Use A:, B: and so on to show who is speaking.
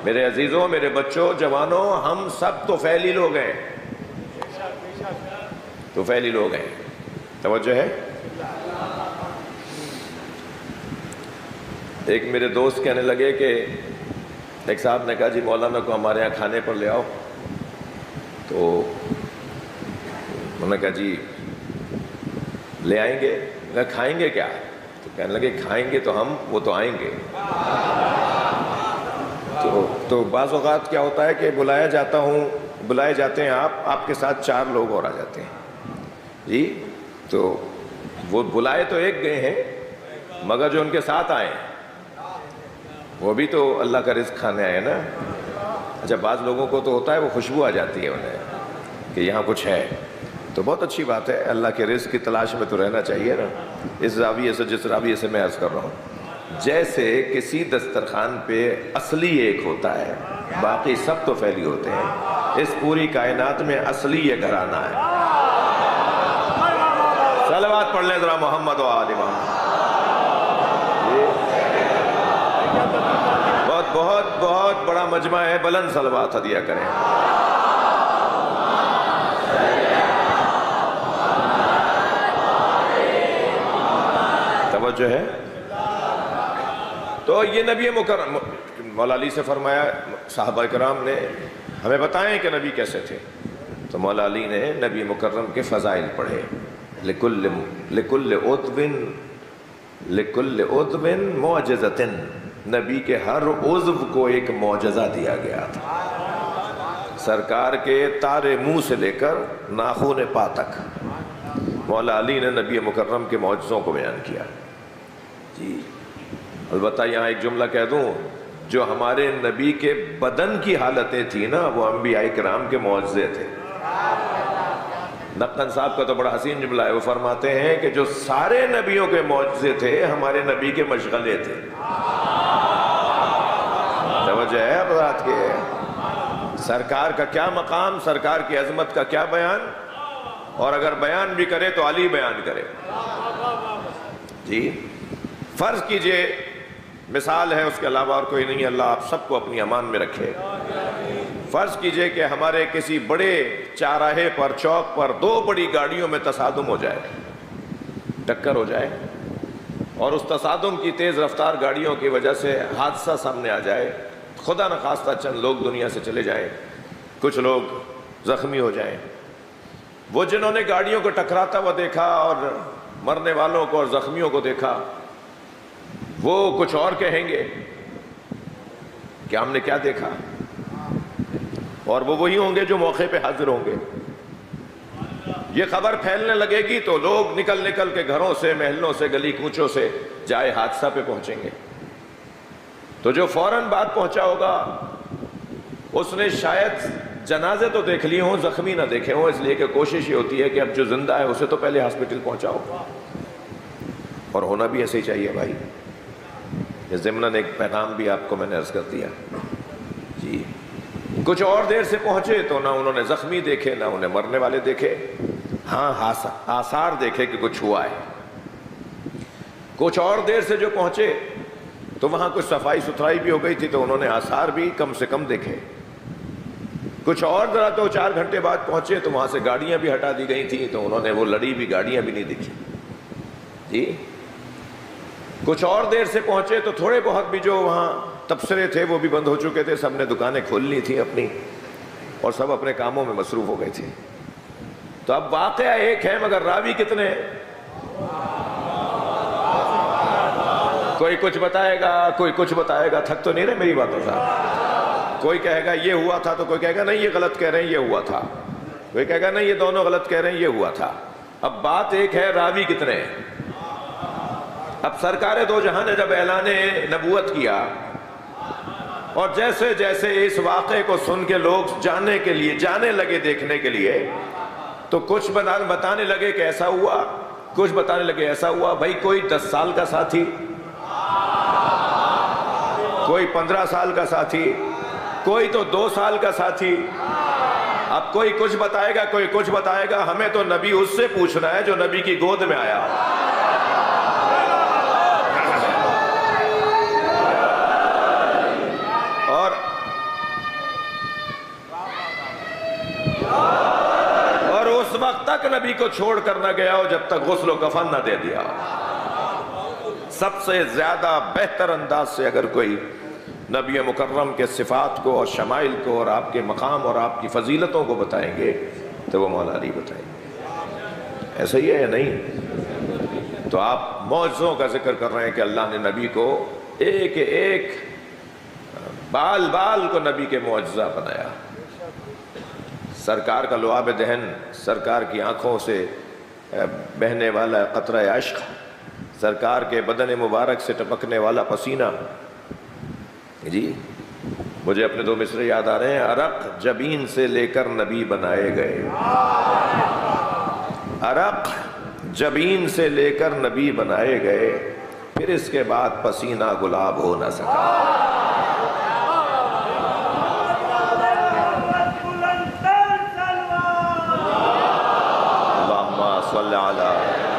A: میرے عزیزوں، میرے بچوں، جوانوں، ہم سب تو فعلی لوگ ہیں، تو فعلی لوگ ہیں، توجہ ہے۔ ایک میرے دوست کہنے لگے کہ ایک صاحب نے کہا جی مولانا کو ہمارے یہاں کھانے پر لے آؤ، تو انہوں نے کہا جی لے آئیں گے، کہا کھائیں گے کیا؟ تو کہنے لگے کھائیں گے تو ہم، وہ تو آئیں گے۔ تو بعض اوقات کیا ہوتا ہے کہ بلائے جاتے ہیں آپ کے ساتھ 4 لوگ اور آ جاتے ہیں جی، تو وہ بلائے تو ایک گئے ہیں مگر جو ان کے ساتھ آئے ہیں وہ بھی تو اللہ کا رزق کھانے آئے نا۔ اچھا بعض لوگوں کو تو ہوتا ہے وہ خوشبو آ جاتی ہے انہیں کہ یہاں کچھ ہے، تو بہت اچھی بات ہے، اللہ کے رزق کی تلاش میں تو رہنا چاہیے نا۔ اس زاویے سے، جس زاویے سے میں عرض کر رہا ہوں، جیسے کسی دسترخوان پہ اصلی ایک ہوتا ہے، باقی سب تو پھیلی ہوتے ہیں، اس پوری کائنات میں اصلی یہ گھرانہ ہے۔ صلوات پڑھ لیں ذرا محمد و آل محمد۔ بہت بہت بڑا مجمع ہے، بلند صلوات ہدیہ کریں۔ توجہ ہے۔ تو یہ نبی مکرم، مولا علی سے فرمایا صحابہ کرام نے ہمیں بتائیں کہ نبی کیسے تھے، تو مولا علی نے نبی مکرم کے فضائل پڑھے۔ لکل عضو معجزۃ، نبی کے ہر عضو کو ایک معجزہ دیا گیا تھا، سرکار کے تارے منہ سے لے کر ناخن پا تک مولا علی نے نبی مکرم کے معجزوں کو بیان کیا جی۔ البتہ یہاں ایک جملہ کہہ دوں، جو ہمارے نبی کے بدن کی حالتیں تھیں نا، وہ انبیاء کرام کے معجزے تھے۔ نقن صاحب کا تو بڑا حسین جملہ ہے، وہ فرماتے ہیں کہ جو سارے نبیوں کے معجزے تھے ہمارے نبی کے مشغلے تھے۔ توجہ ہے اب رات کے، سرکار کا کیا مقام، سرکار کی عظمت کا کیا بیان، اور اگر بیان بھی کرے تو علی بیان کرے جی۔ فرض کیجئے مثال ہے، اس کے علاوہ اور کوئی نہیں، اللہ آپ سب کو اپنی امان میں رکھے۔ فرض کیجئے کہ ہمارے کسی بڑے چاراہے پر، چوک پر 2 بڑی گاڑیوں میں تصادم ہو جائے، ٹکر ہو جائے، اور اس تصادم کی تیز رفتار گاڑیوں کی وجہ سے حادثہ سامنے آ جائے، خدا نخواستہ چند لوگ دنیا سے چلے جائیں، کچھ لوگ زخمی ہو جائیں۔ وہ جنہوں نے گاڑیوں کو ٹکراتا ہوا دیکھا اور مرنے والوں کو اور زخمیوں کو دیکھا، وہ کچھ اور کہیں گے کہ ہم نے کیا دیکھا، اور وہ وہی ہوں گے جو موقع پہ حاضر ہوں گے۔ یہ خبر پھیلنے لگے گی تو لوگ نکل کے گھروں سے، محلوں سے، گلی کوچوں سے جائے حادثہ پہ پہنچیں گے، تو جو فوراً بات پہنچا ہوگا اس نے شاید جنازے تو دیکھ لیے ہوں، زخمی نہ دیکھے ہوں، اس لیے کہ کوشش یہ ہوتی ہے کہ اب جو زندہ ہے اسے تو پہلے ہاسپٹل پہنچاؤ، اور ہونا بھی ایسے ہی چاہیے بھائی۔ یہ ضمناً ایک پیغام بھی آپ کو میں نے عرض کر دیا جی۔ کچھ اور دیر سے پہنچے تو نہ انہوں نے زخمی دیکھے، نہ انہیں مرنے والے دیکھے، ہاں آثار دیکھے کہ کچھ ہوا ہے۔ کچھ اور دیر سے جو پہنچے تو وہاں کچھ صفائی ستھرائی بھی ہو گئی تھی، تو انہوں نے آثار بھی کم سے کم دیکھے۔ کچھ اور ذرا 2-4 گھنٹے بعد پہنچے تو وہاں سے گاڑیاں بھی ہٹا دی گئی تھیں، تو انہوں نے وہ لڑی بھی گاڑیاں بھی نہیں دیکھی جی۔ کچھ اور دیر سے پہنچے تو تھوڑے بہت بھی جو وہاں تبصرے تھے وہ بھی بند ہو چکے تھے، سب نے دکانیں کھول لی تھیں اپنی، اور سب اپنے کاموں میں مصروف ہو گئے تھے۔ تو اب واقعہ ایک ہے مگر راوی کتنے؟ کوئی کچھ بتائے گا، کوئی کچھ بتائے گا، تھک تو نہیں رہے میری باتوں سے؟ کوئی کہے گا یہ ہوا تھا، تو کوئی کہے گا نہیں یہ غلط کہہ رہے ہیں، یہ ہوا تھا، کوئی کہے گا نہیں یہ دونوں غلط کہہ رہے ہیں، یہ ہوا تھا۔ اب بات ایک ہے، راوی کتنے ہیں؟ اب سرکار دو جہاں نے جب اعلان نبوت کیا، اور جیسے جیسے اس واقعے کو سن کے لوگ جانے لگے دیکھنے کے لیے، تو کچھ بتانے لگے کہ ایسا ہوا، کچھ بتانے لگے ایسا ہوا۔ بھائی کوئی 10 سال کا ساتھی، کوئی 15 سال کا ساتھی، کوئی تو 2 سال کا ساتھی، اب کوئی کچھ بتائے گا، کوئی کچھ بتائے گا۔ ہمیں تو نبی اس سے پوچھنا ہے جو نبی کی گود میں آیا۔ تک نبی کو چھوڑ کر نہ گیا ہو جب تک غسل و کفن نہ دے دیا. سب سے زیادہ بہتر انداز سے اگر کوئی نبی مکرم کے صفات کو اور شمائل کو اور آپ کے مقام اور آپ کی فضیلتوں کو بتائیں گے تو وہ مولا علی بتائیں گے. ایسا ہی ہے یا نہیں؟ تو آپ معجزوں کا ذکر کر رہے ہیں کہ اللہ نے نبی کو ایک ایک بال بال کو نبی کے معجزہ بنایا. سرکار کا لعاب دہن، سرکار کی آنکھوں سے بہنے والا قطرہ عشق، سرکار کے بدن مبارک سے ٹپکنے والا پسینہ. جی مجھے اپنے دو مصرے یاد آ رہے ہیں. عرق جبین سے لے کر نبی بنائے گئے، عرق جبین سے لے کر نبی بنائے گئے، پھر اس کے بعد پسینہ گلاب ہو نہ سکا. اللہم صلی علی